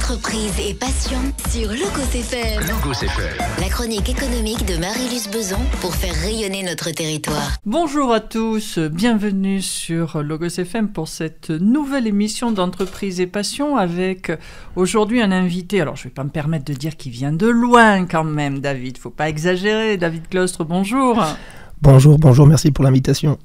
Entreprise et passion sur Logos FM. Logos FM. La chronique économique de Marie-Luce Beson pour faire rayonner notre territoire. Bonjour à tous, bienvenue sur Logos FM pour cette nouvelle émission d'Entreprise et passion avec aujourd'hui un invité. Alors je ne vais pas me permettre de dire qu'il vient de loin quand même, David. Faut pas exagérer. David Clostre, bonjour. Bonjour, merci pour l'invitation.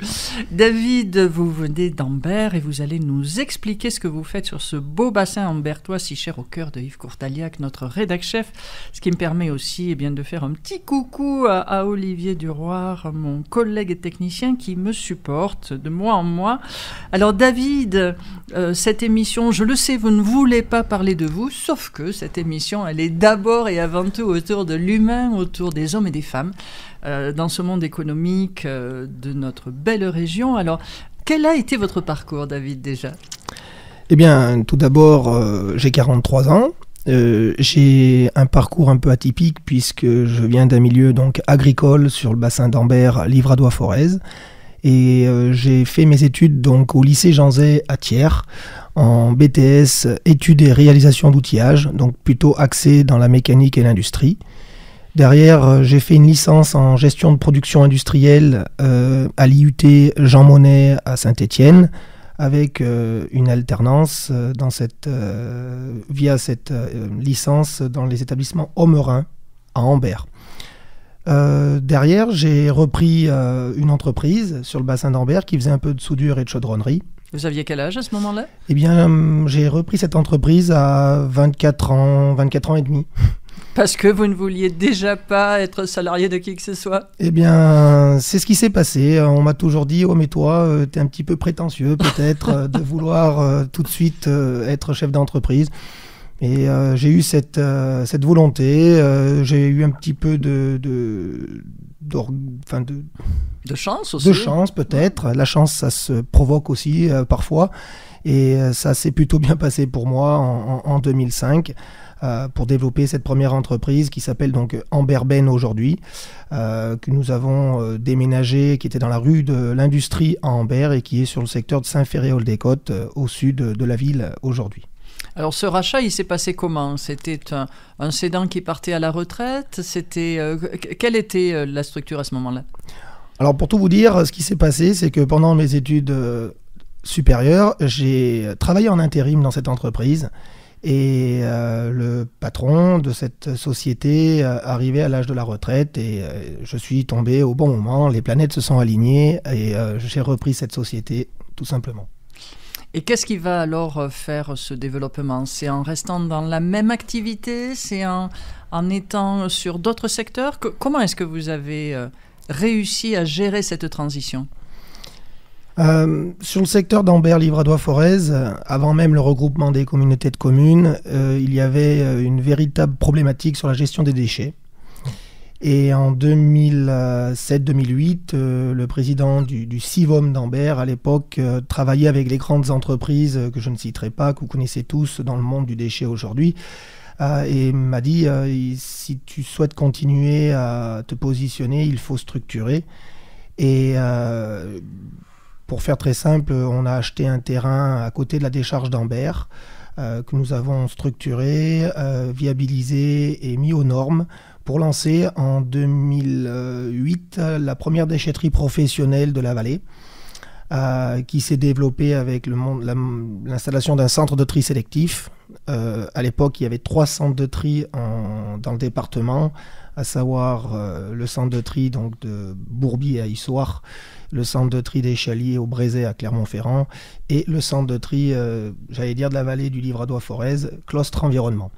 David, vous venez d'Ambert et vous allez nous expliquer ce que vous faites sur ce beau bassin ambertois si cher au cœur de Yves Courtaliac, notre rédac-chef, ce qui me permet aussi de faire un petit coucou à Olivier Duroir, mon collègue et technicien qui me supporte de mois en mois. Alors David, cette émission, je le sais, vous ne voulez pas parler de vous, sauf que cette émission, elle est d'abord et avant tout autour de l'humain, autour des hommes et des femmes. Dans ce monde économique de notre belle région. Alors, quel a été votre parcours, David, déjà ? Eh bien, tout d'abord, j'ai 43 ans. J'ai un parcours un peu atypique puisque je viens d'un milieu donc agricole sur le bassin d'Ambert, Livradois-Forez. Et j'ai fait mes études donc au lycée Jean Zay à Thiers, en BTS études et réalisation d'outillage, donc plutôt axé dans la mécanique et l'industrie. Derrière, j'ai fait une licence en gestion de production industrielle à l'IUT Jean Monnet à Saint-Étienne, avec une alternance via cette licence dans les établissements Homerin à Ambert. Derrière, j'ai repris une entreprise sur le bassin d'Ambert qui faisait un peu de soudure et de chaudronnerie. Vous aviez quel âge à ce moment-là ? Eh bien, j'ai repris cette entreprise à 24 ans et demi. Parce que vous ne vouliez déjà pas être salarié de qui que ce soit ? Eh bien, c'est ce qui s'est passé. On m'a toujours dit « Oh, mais toi, t'es un petit peu prétentieux peut-être de vouloir tout de suite être chef d'entreprise. » Et j'ai eu cette volonté. J'ai eu un petit peu de chance aussi. De chance peut-être. La chance, ça se provoque aussi parfois. Et ça s'est plutôt bien passé pour moi en 2005. Pour développer cette première entreprise qui s'appelle donc Amberben aujourd'hui, que nous avons déménagé, qui était dans la rue de l'Industrie à Ambert et qui est sur le secteur de Saint-Féréol-des-Côtes, au sud de la ville aujourd'hui. Alors ce rachat, il s'est passé comment ? C'était un cédant qui partait à la retraite ? Quelle était la structure à ce moment-là ? Alors pour tout vous dire, ce qui s'est passé, c'est que pendant mes études supérieures, j'ai travaillé en intérim dans cette entreprise. Et le patron de cette société arrivait à l'âge de la retraite et je suis tombé au bon moment, les planètes se sont alignées et j'ai repris cette société tout simplement. Et qu'est-ce qui va alors faire ce développement ? C'est en restant dans la même activité ? C'est en étant sur d'autres secteurs ? Comment est-ce que vous avez réussi à gérer cette transition ? Sur le secteur d'Ambert Livradois-Forez, avant même le regroupement des communautés de communes, il y avait une véritable problématique sur la gestion des déchets. Et en 2007-2008, le président du CIVOM d'Ambert, à l'époque, travaillait avec les grandes entreprises que je ne citerai pas, que vous connaissez tous dans le monde du déchet aujourd'hui, et m'a dit si tu souhaites continuer à te positionner, il faut structurer. Et pour faire très simple, on a acheté un terrain à côté de la décharge d'Ambert que nous avons structuré, viabilisé et mis aux normes pour lancer en 2008 la première déchetterie professionnelle de la vallée qui s'est développée avec l'installation d'un centre de tri sélectif. À l'époque, il y avait 3 centres de tri dans le département, à savoir le centre de tri donc, de Bourbier à Issoire, le centre de tri des Chaliers au Brézet à Clermont-Ferrand et le centre de tri, de la vallée du Livradois-Forez, Clostre Environnement.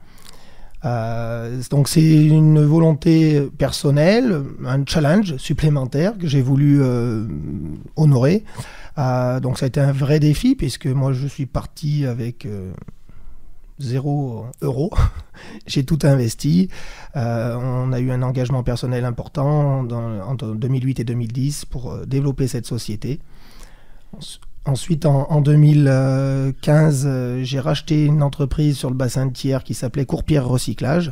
Donc c'est une volonté personnelle, un challenge supplémentaire que j'ai voulu honorer. Donc ça a été un vrai défi puisque moi je suis parti avec 0 €. J'ai tout investi. On a eu un engagement personnel important entre 2008 et 2010 pour développer cette société. Ensuite, en 2015, j'ai racheté une entreprise sur le bassin de Thiers qui s'appelait Courpierre Recyclage.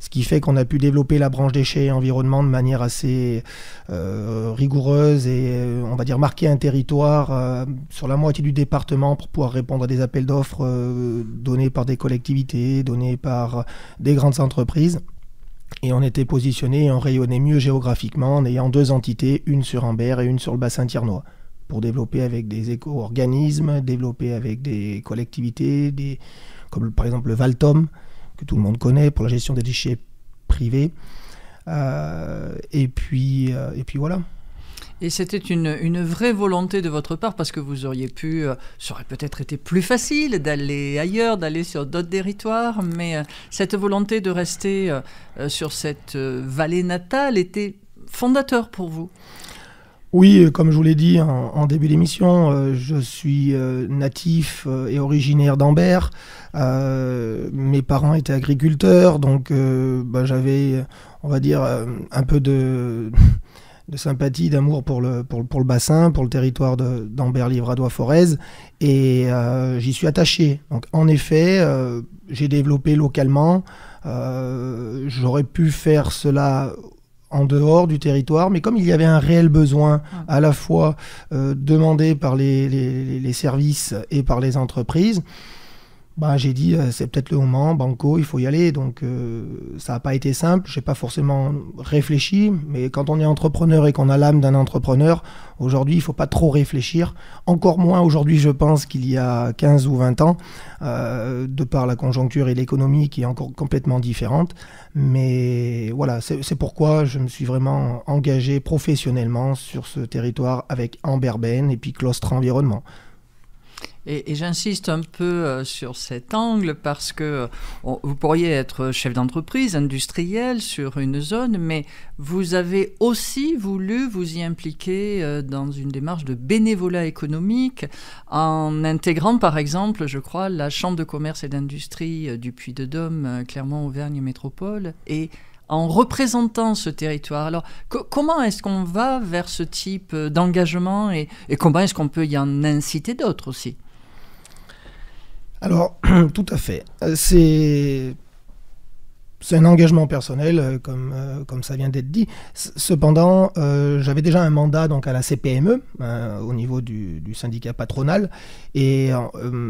ce qui fait qu'on a pu développer la branche déchets et environnement de manière assez rigoureuse et on va dire marquer un territoire sur la moitié du département pour pouvoir répondre à des appels d'offres donnés par des collectivités, donnés par des grandes entreprises. Et on était positionné et on rayonnait mieux géographiquement en ayant 2 entités, une sur Ambert et une sur le bassin thiernois, pour développer avec des éco-organismes, développer avec des collectivités, comme par exemple le Valtom, que tout le monde connaît pour la gestion des déchets privés. Et puis voilà. Et c'était une vraie volonté de votre part, parce que vous auriez pu, ça aurait peut-être été plus facile d'aller ailleurs, d'aller sur d'autres territoires, mais cette volonté de rester sur cette vallée natale était fondateur pour vous. Oui, comme je vous l'ai dit en début d'émission, je suis natif et originaire d'Ambert. Mes parents étaient agriculteurs, donc j'avais, on va dire, un peu de sympathie, d'amour pour le bassin, pour le territoire d'Ambert-Livradois-Forez, et j'y suis attaché. Donc en effet, j'ai développé localement. J'aurais pu faire cela en dehors du territoire, mais comme il y avait un réel besoin à la fois demandé par les services et par les entreprises, j'ai dit c'est peut-être le moment, banco, il faut y aller. Donc ça n'a pas été simple, j'ai pas forcément réfléchi, mais quand on est entrepreneur et qu'on a l'âme d'un entrepreneur, aujourd'hui il faut pas trop réfléchir, encore moins aujourd'hui je pense qu'il y a 15 ou 20 ans, de par la conjoncture et l'économie qui est encore complètement différente. Mais voilà, c'est pourquoi je me suis vraiment engagé professionnellement sur ce territoire avec Ambert-Ben et puis Claustre Environnement. Et j'insiste un peu sur cet angle parce que vous pourriez être chef d'entreprise, industriel sur une zone, mais vous avez aussi voulu vous y impliquer dans une démarche de bénévolat économique en intégrant par exemple, je crois, la Chambre de commerce et d'industrie du Puy-de-Dôme, Clermont-Auvergne Métropole, et en représentant ce territoire. Alors, comment est-ce qu'on va vers ce type d'engagement et comment est-ce qu'on peut y en inciter d'autres aussi ? Alors, tout à fait. C'est un engagement personnel, comme ça vient d'être dit. Cependant, j'avais déjà un mandat donc, à la CPME, au niveau du syndicat patronal. Et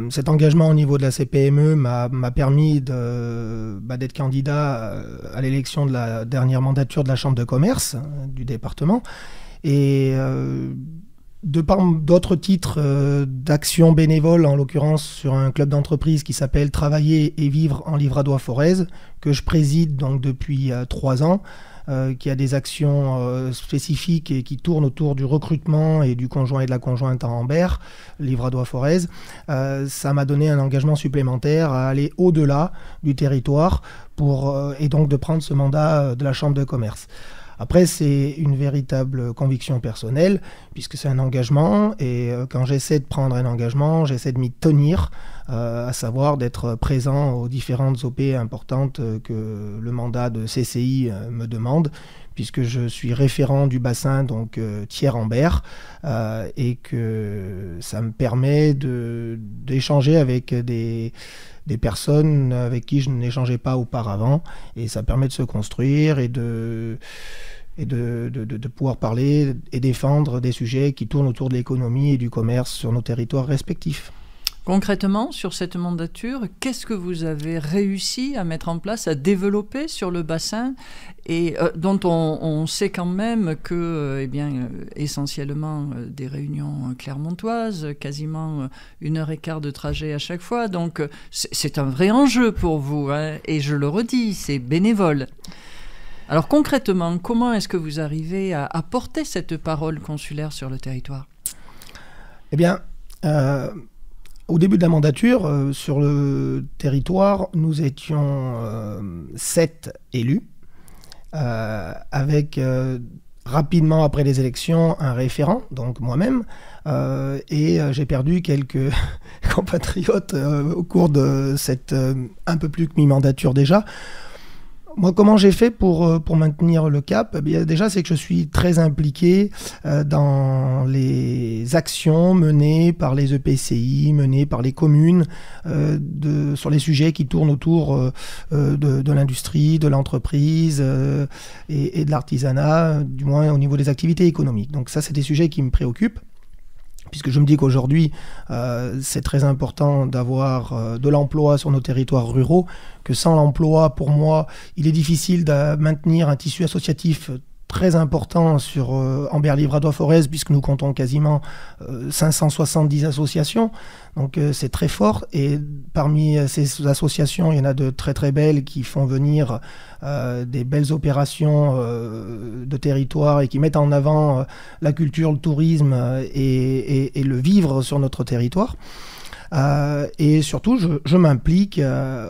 cet engagement au niveau de la CPME m'a permis d'être candidat à l'élection de la dernière mandature de la Chambre de commerce du département. Et de par d'autres titres d'action bénévole, en l'occurrence sur un club d'entreprise qui s'appelle Travailler et vivre en Livradois-Forez, que je préside donc depuis 3 ans, qui a des actions spécifiques et qui tournent autour du recrutement et du conjoint et de la conjointe en Ambert, Livradois-Forez. Ça m'a donné un engagement supplémentaire à aller au-delà du territoire et donc de prendre ce mandat de la Chambre de commerce. Après, c'est une véritable conviction personnelle, puisque c'est un engagement, et quand j'essaie de prendre un engagement, j'essaie de m'y tenir, à savoir d'être présent aux différentes OP importantes que le mandat de CCI me demande, puisque je suis référent du bassin, donc Thiers-Ambert, et que ça me permet d'échanger avec des personnes avec qui je n'échangeais pas auparavant, et ça permet de se construire et de pouvoir parler et défendre des sujets qui tournent autour de l'économie et du commerce sur nos territoires respectifs. Concrètement, sur cette mandature, qu'est-ce que vous avez réussi à mettre en place, à développer sur le bassin et dont on sait quand même que, essentiellement des réunions clermontoises, quasiment 1h15 de trajet à chaque fois, donc c'est un vrai enjeu pour vous, hein, et je le redis, c'est bénévole. Alors concrètement, comment est-ce que vous arrivez à porter cette parole consulaire sur le territoire ? Eh bien, au début de la mandature, sur le territoire, nous étions 7 élus, avec rapidement après les élections un référent, donc moi-même, et j'ai perdu quelques compatriotes au cours de cette un peu plus que mi-mandature déjà. Moi, comment j'ai fait pour maintenir le cap? Eh bien, déjà, c'est que je suis très impliqué dans les actions menées par les EPCI, menées par les communes, sur les sujets qui tournent autour de l'industrie, de l'entreprise et de l'artisanat, du moins au niveau des activités économiques. Donc ça, c'est des sujets qui me préoccupent, puisque je me dis qu'aujourd'hui, c'est très important d'avoir de l'emploi sur nos territoires ruraux, que sans l'emploi, pour moi, il est difficile de maintenir un tissu associatif très important sur Ambert-Livradois-Forez, puisque nous comptons quasiment 570 associations, donc c'est très fort. Et parmi ces associations, il y en a de très très belles qui font venir des belles opérations de territoire et qui mettent en avant la culture, le tourisme et le vivre sur notre territoire. Et surtout, je m'implique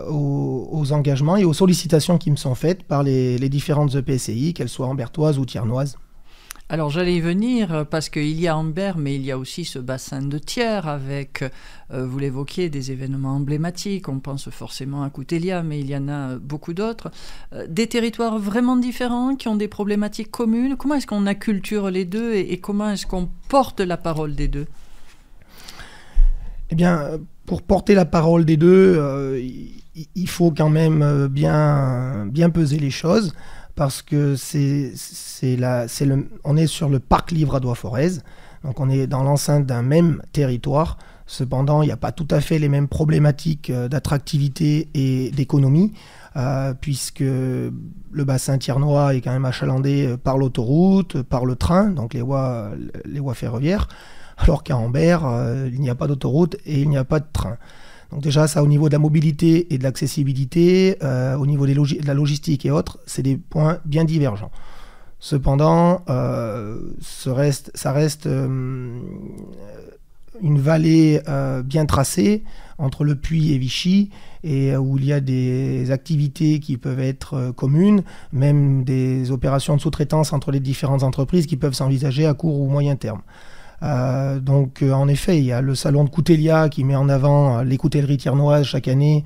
aux engagements et aux sollicitations qui me sont faites par les différentes EPCI, qu'elles soient ambertoises ou thiernoises. Alors j'allais y venir parce qu'il y a Ambert, mais il y a aussi ce bassin de Thiers avec, vous l'évoquiez, des événements emblématiques. On pense forcément à Coutelia, mais il y en a beaucoup d'autres. Des territoires vraiment différents qui ont des problématiques communes. Comment est-ce qu'on acculture les deux et comment est-ce qu'on porte la parole des deux ? Eh bien, pour porter la parole des deux, il faut quand même bien peser les choses, parce que on est sur le parc Livradois-Forez, donc on est dans l'enceinte d'un même territoire. Cependant, il n'y a pas tout à fait les mêmes problématiques d'attractivité et d'économie, puisque le bassin thiernois est quand même achalandé par l'autoroute, par le train, donc les voies ferroviaires, alors qu'à Ambert, il n'y a pas d'autoroute et il n'y a pas de train. Donc déjà, ça, au niveau de la mobilité et de l'accessibilité, au niveau de la logistique et autres, c'est des points bien divergents. Cependant, ça reste une vallée bien tracée entre le Puy et Vichy, et où il y a des activités qui peuvent être communes, même des opérations de sous-traitance entre les différentes entreprises qui peuvent s'envisager à court ou moyen terme. Donc en effet, il y a le salon de Coutelia qui met en avant les coutelleries thiernoises chaque année,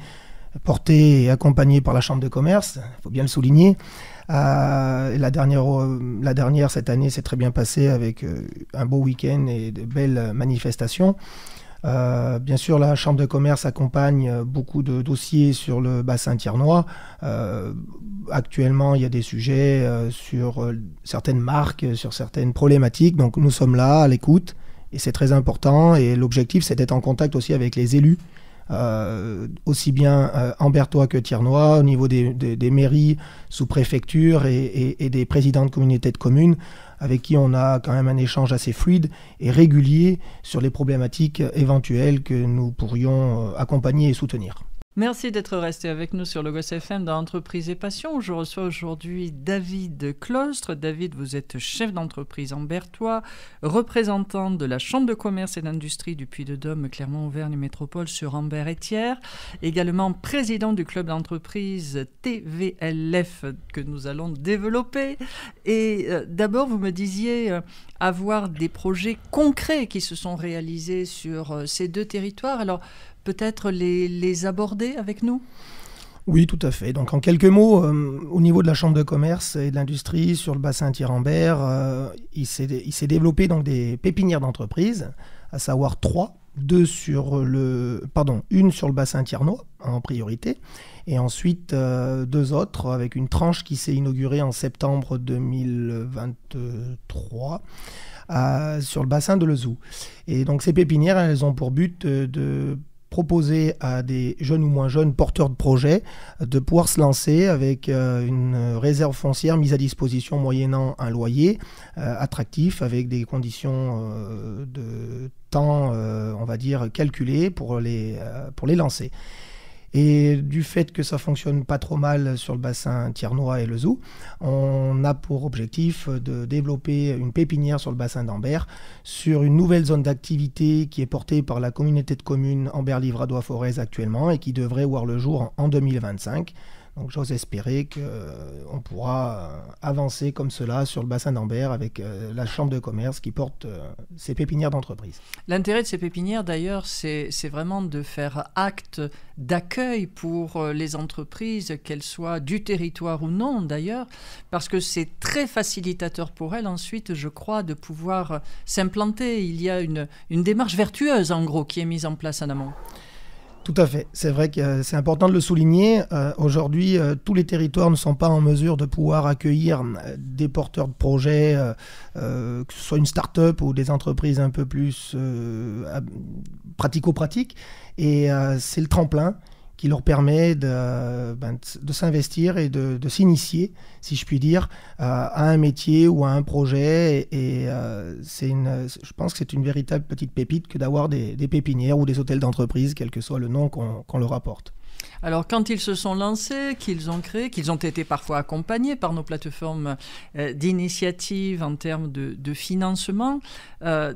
portées et accompagnées par la Chambre de commerce, il faut bien le souligner. La dernière cette année s'est très bien passée avec un beau week-end et de belles manifestations. Bien sûr, la Chambre de commerce accompagne beaucoup de dossiers sur le bassin thiernois. Actuellement, il y a des sujets sur certaines marques, sur certaines problématiques. Donc nous sommes là, à l'écoute, et c'est très important. Et l'objectif, c'est d'être en contact aussi avec les élus, aussi bien ambertois que thiernois, au niveau des mairies, sous-préfectures et des présidents de communautés de communes, avec qui on a quand même un échange assez fluide et régulier sur les problématiques éventuelles que nous pourrions accompagner et soutenir. Merci d'être resté avec nous sur le Gos FM dans Entreprise et Passion. Je reçois aujourd'hui David Clostre. David, vous êtes chef d'entreprise ambertois, représentant de la Chambre de commerce et d'industrie du Puy-de-Dôme, Clermont-Auvergne Métropole sur Ambert et Thiers, également président du club d'entreprise TVLF que nous allons développer. Et d'abord, vous me disiez avoir des projets concrets qui se sont réalisés sur ces deux territoires. Alors, peut-être les aborder avec nous ? Oui, tout à fait. Donc en quelques mots, au niveau de la Chambre de commerce et de l'industrie, sur le bassin Thiers-Ambert, il s'est développé donc des pépinières d'entreprise, à savoir une sur le bassin thiernois en priorité, et ensuite deux autres avec une tranche qui s'est inaugurée en septembre 2023 sur le bassin de Lezou. Et donc ces pépinières, elles ont pour but de proposer à des jeunes ou moins jeunes porteurs de projets de pouvoir se lancer avec une réserve foncière mise à disposition moyennant un loyer attractif, avec des conditions de temps, on va dire, calculées pour les lancer. Et du fait que ça fonctionne pas trop mal sur le bassin thiernois et Lezou, on a pour objectif de développer une pépinière sur le bassin d'Ambert, sur une nouvelle zone d'activité qui est portée par la communauté de communes Ambert-Livradois-Forez actuellement et qui devrait voir le jour en 2025. Donc j'ose espérer qu'on pourra avancer comme cela sur le bassin d'Ambert avec la Chambre de commerce qui porte ces pépinières d'entreprise. L'intérêt de ces pépinières, d'ailleurs, c'est vraiment de faire acte d'accueil pour les entreprises, qu'elles soient du territoire ou non, d'ailleurs, parce que c'est très facilitateur pour elles, ensuite, je crois, de pouvoir s'implanter. Il y a une démarche vertueuse, en gros, qui est mise en place en amont. Tout à fait. C'est vrai que c'est important de le souligner. Aujourd'hui, tous les territoires ne sont pas en mesure de pouvoir accueillir des porteurs de projets, que ce soit une start-up ou des entreprises un peu plus pratico-pratiques. Et c'est le tremplin qui leur permet de s'investir et de s'initier, si je puis dire, à un métier ou à un projet. Et je pense que c'est une véritable petite pépite que d'avoir des pépinières ou des hôtels d'entreprise, quel que soit le nom qu'on leur apporte. Alors, quand ils se sont lancés, qu'ils ont créé, qu'ils ont été parfois accompagnés par nos plateformes d'initiative en termes de financement,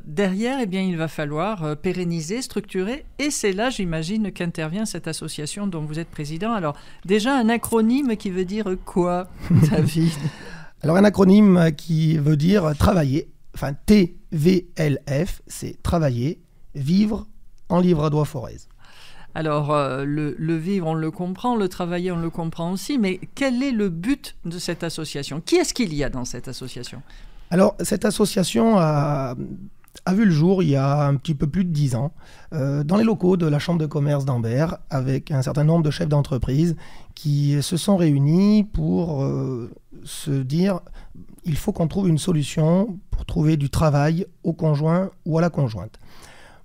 derrière, eh bien, il va falloir pérenniser, structurer. Et c'est là, j'imagine, qu'intervient cette association dont vous êtes président. Alors, déjà, un acronyme qui veut dire quoi, David? Alors, un acronyme qui veut dire travailler, enfin TVLF, c'est travailler, vivre en Livradois-Forez. Alors, le vivre, on le comprend, le travailler, on le comprend aussi, mais quel est le but de cette association? Qui est-ce qu'il y a dans cette association? Alors, cette association a vu le jour il y a un petit peu plus de 10 ans, dans les locaux de la Chambre de commerce d'Ambert, avec un certain nombre de chefs d'entreprise qui se sont réunis pour se dire il faut qu'on trouve une solution pour trouver du travail au conjoint ou à la conjointe.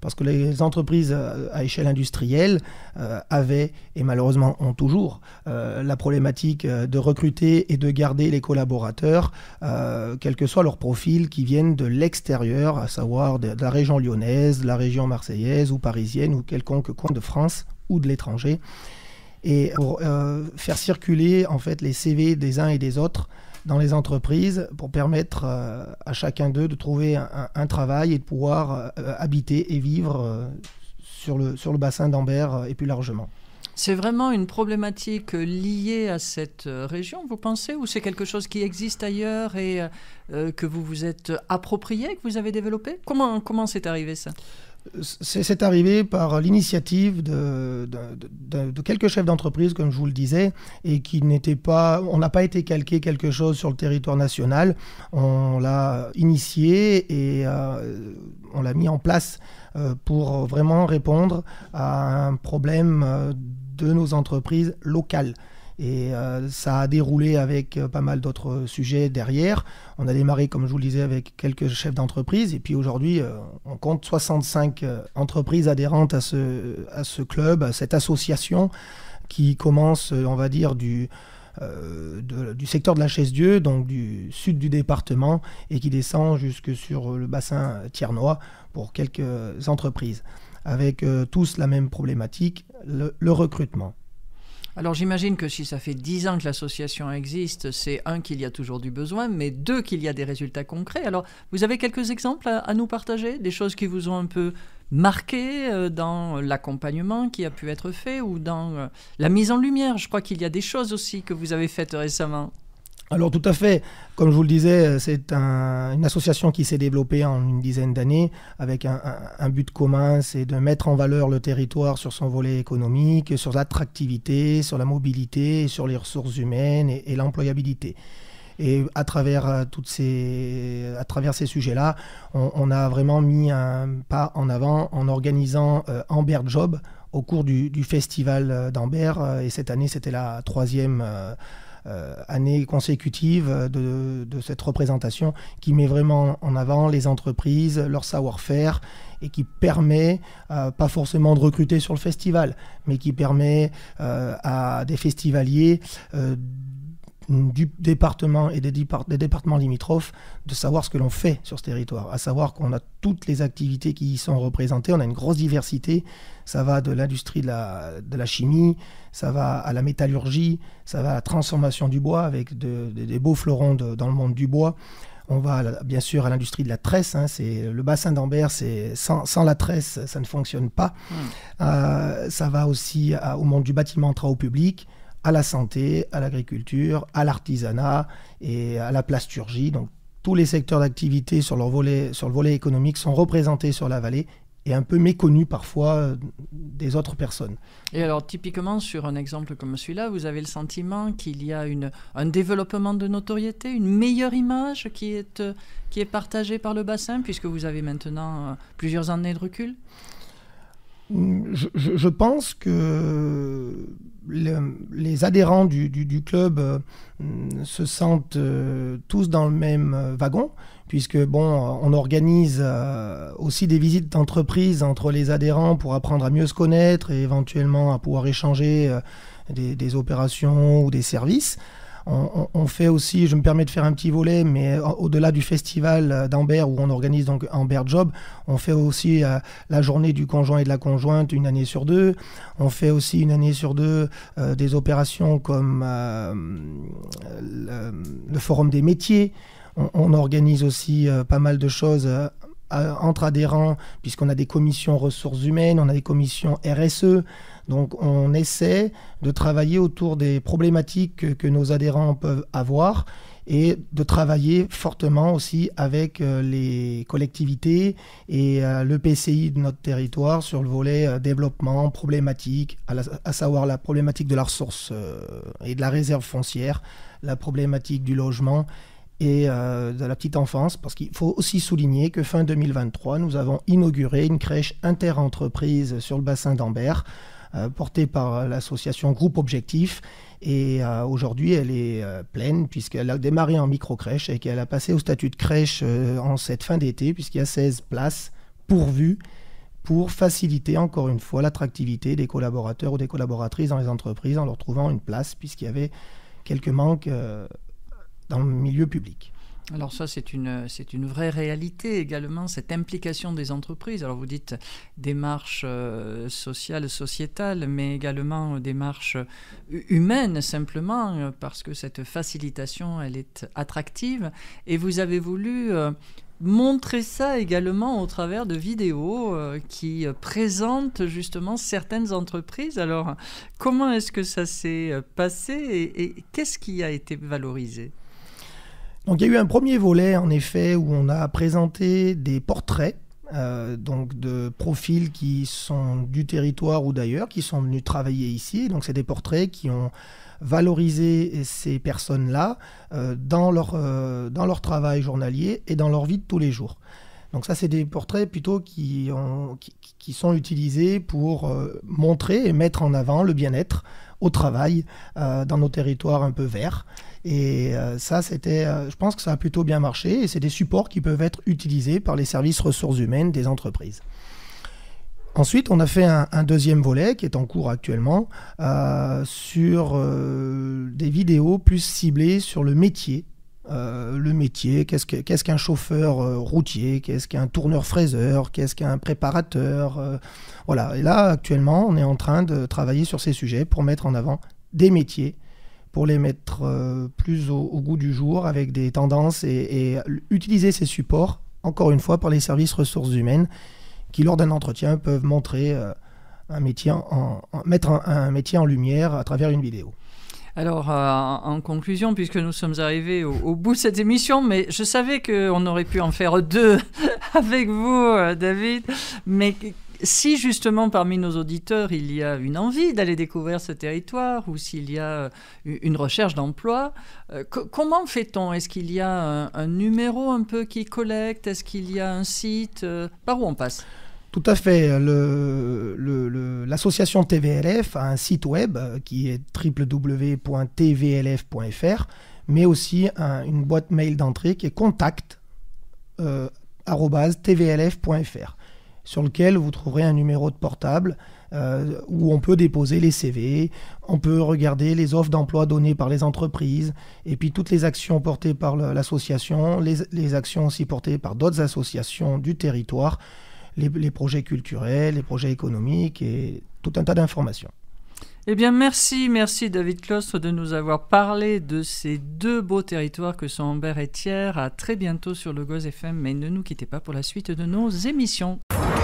Parce que les entreprises à échelle industrielle avaient, et malheureusement ont toujours, la problématique de recruter et de garder les collaborateurs, quel que soit leur profil, qui viennent de l'extérieur, à savoir de la région lyonnaise, de la région marseillaise ou parisienne, ou quelconque coin de France ou de l'étranger. Et pour faire circuler en fait, les CV des uns et des autres dans les entreprises pour permettre à chacun d'eux de trouver un travail et de pouvoir habiter et vivre sur le bassin d'Ambert et plus largement. C'est vraiment une problématique liée à cette région, vous pensez, ou c'est quelque chose qui existe ailleurs et que vous vous êtes approprié, que vous avez développé? Comment c'est arrivé ça? C'est arrivé par l'initiative de quelques chefs d'entreprise, comme je vous le disais, et qui n'étaient pas... On n'a pas été calqué quelque chose sur le territoire national. On l'a initié et on l'a mis en place pour vraiment répondre à un problème de nos entreprises locales. Et ça a déroulé avec pas mal d'autres sujets derrière. On a démarré, comme je vous le disais, avec quelques chefs d'entreprise. Et puis aujourd'hui, on compte 65 entreprises adhérentes à ce club, à cette association qui commence, on va dire, du secteur de la Chaise-Dieu, donc du sud du département, et qui descend jusque sur le bassin thiernois pour quelques entreprises, avec tous la même problématique, le recrutement. Alors j'imagine que si ça fait 10 ans que l'association existe, c'est un, qu'il y a toujours du besoin, mais deux, qu'il y a des résultats concrets. Alors vous avez quelques exemples à nous partager, des choses qui vous ont un peu marqué dans l'accompagnement qui a pu être fait ou dans la mise en lumière? Je crois qu'il y a des choses aussi que vous avez faites récemment. Alors tout à fait, comme je vous le disais, c'est une association qui s'est développée en une dizaine d'années avec un but commun, c'est de mettre en valeur le territoire sur son volet économique, sur l'attractivité, sur la mobilité, sur les ressources humaines et l'employabilité. Et à travers ces sujets-là, on a vraiment mis un pas en avant en organisant Ambert Job au cours du festival d'Ambert. Et cette année, c'était la 3e année consécutive de cette représentation qui met vraiment en avant les entreprises, leur savoir-faire et qui permet, pas forcément de recruter sur le festival, mais qui permet à des festivaliers du département et des départements limitrophes de savoir ce que l'on fait sur ce territoire, à savoir qu'on a toutes les activités qui y sont représentées, on a une grosse diversité, ça va de l'industrie de la chimie, ça va à la métallurgie, ça va à la transformation du bois avec des beaux fleurons dans le monde du bois. On va bien sûr à l'industrie de la tresse, c'est le bassin d'Ambert, sans la tresse, ça ne fonctionne pas. Ça va aussi au monde du bâtiment, travaux publics, à la santé, à l'agriculture, à l'artisanat et à la plasturgie. Donc tous les secteurs d'activité sur le volet économique sont représentés sur la vallée et un peu méconnus parfois des autres personnes. Et alors typiquement sur un exemple comme celui-là, vous avez le sentiment qu'il y a un développement de notoriété, une meilleure image qui est partagée par le bassin, puisque vous avez maintenant plusieurs années de recul? Je pense que les adhérents du club se sentent tous dans le même wagon, puisque on organise aussi des visites d'entreprise entre les adhérents pour apprendre à mieux se connaître et éventuellement à pouvoir échanger des opérations ou des services. On fait aussi, je me permets de faire un petit volet, mais au-delà du festival d'Ambert où on organise donc Ambert Job, on fait aussi la journée du conjoint et de la conjointe une année sur deux. On fait aussi une année sur deux des opérations comme le forum des métiers. On organise aussi pas mal de choses entre adhérents, puisqu'on a des commissions ressources humaines, on a des commissions RSE. Donc on essaie de travailler autour des problématiques que nos adhérents peuvent avoir et de travailler fortement aussi avec les collectivités et le PCI de notre territoire sur le volet développement, problématique, à savoir la problématique de la ressource et de la réserve foncière, la problématique du logement et de la petite enfance, parce qu'il faut aussi souligner que fin 2023, nous avons inauguré une crèche inter-entreprise sur le bassin d'Ambert, portée par l'association Groupe Objectif. Et aujourd'hui, elle est pleine, puisqu'elle a démarré en micro-crèche et qu'elle a passé au statut de crèche en cette fin d'été, puisqu'il y a 16 places pourvues pour faciliter encore une fois l'attractivité des collaborateurs ou des collaboratrices dans les entreprises en leur trouvant une place, puisqu'il y avait quelques manques dans le milieu public. Alors ça, c'est une vraie réalité également, cette implication des entreprises. Alors vous dites démarche sociale, sociétale, mais également démarche humaine, simplement, parce que cette facilitation, elle est attractive. Et vous avez voulu montrer ça également au travers de vidéos qui présentent justement certaines entreprises. Alors, comment est-ce que ça s'est passé et qu'est-ce qui a été valorisé ? Donc il y a eu un premier volet en effet où on a présenté des portraits donc de profils qui sont du territoire ou d'ailleurs, qui sont venus travailler ici. Donc c'est des portraits qui ont valorisé ces personnes-là dans leur travail journalier et dans leur vie de tous les jours. Donc ça, c'est des portraits plutôt qui sont utilisés pour montrer et mettre en avant le bien-être au travail dans nos territoires un peu verts. Et ça, je pense que ça a plutôt bien marché et c'est des supports qui peuvent être utilisés par les services ressources humaines des entreprises. Ensuite, on a fait un deuxième volet qui est en cours actuellement sur des vidéos plus ciblées sur le métier. Qu'est-ce qu'un chauffeur routier, qu'est-ce qu'un tourneur-fraiseur, qu'est-ce qu'un préparateur. Voilà. Et là, actuellement, on est en train de travailler sur ces sujets pour mettre en avant des métiers, pour les mettre plus au goût du jour avec des tendances et utiliser ces supports, encore une fois, par les services ressources humaines qui, lors d'un entretien, peuvent montrer mettre un métier en lumière à travers une vidéo. Alors, en conclusion, puisque nous sommes arrivés au bout de cette émission, mais je savais qu'on aurait pu en faire deux avec vous, David, mais si justement parmi nos auditeurs, il y a une envie d'aller découvrir ce territoire ou s'il y a une recherche d'emploi, comment fait-on ? Est-ce qu'il y a un numéro un peu qui collecte ? Est-ce qu'il y a un site ? Par où on passe ? Tout à fait. L'association TVLF a un site web qui est www.tvlf.fr, mais aussi une boîte mail d'entrée qui est contact@tvlf.fr, sur lequel vous trouverez un numéro de portable où on peut déposer les CV, on peut regarder les offres d'emploi données par les entreprises, et puis toutes les actions portées par l'association, les actions aussi portées par d'autres associations du territoire, les projets culturels, les projets économiques et tout un tas d'informations. Eh bien, merci David Clostre de nous avoir parlé de ces deux beaux territoires que sont Ambert et Thiers. À très bientôt sur le Goz FM, mais ne nous quittez pas pour la suite de nos émissions.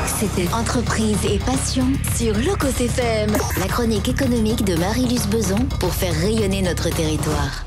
C'était Entreprise et Passion sur Locos FM. La chronique économique de Marie-Luce Beson pour faire rayonner notre territoire.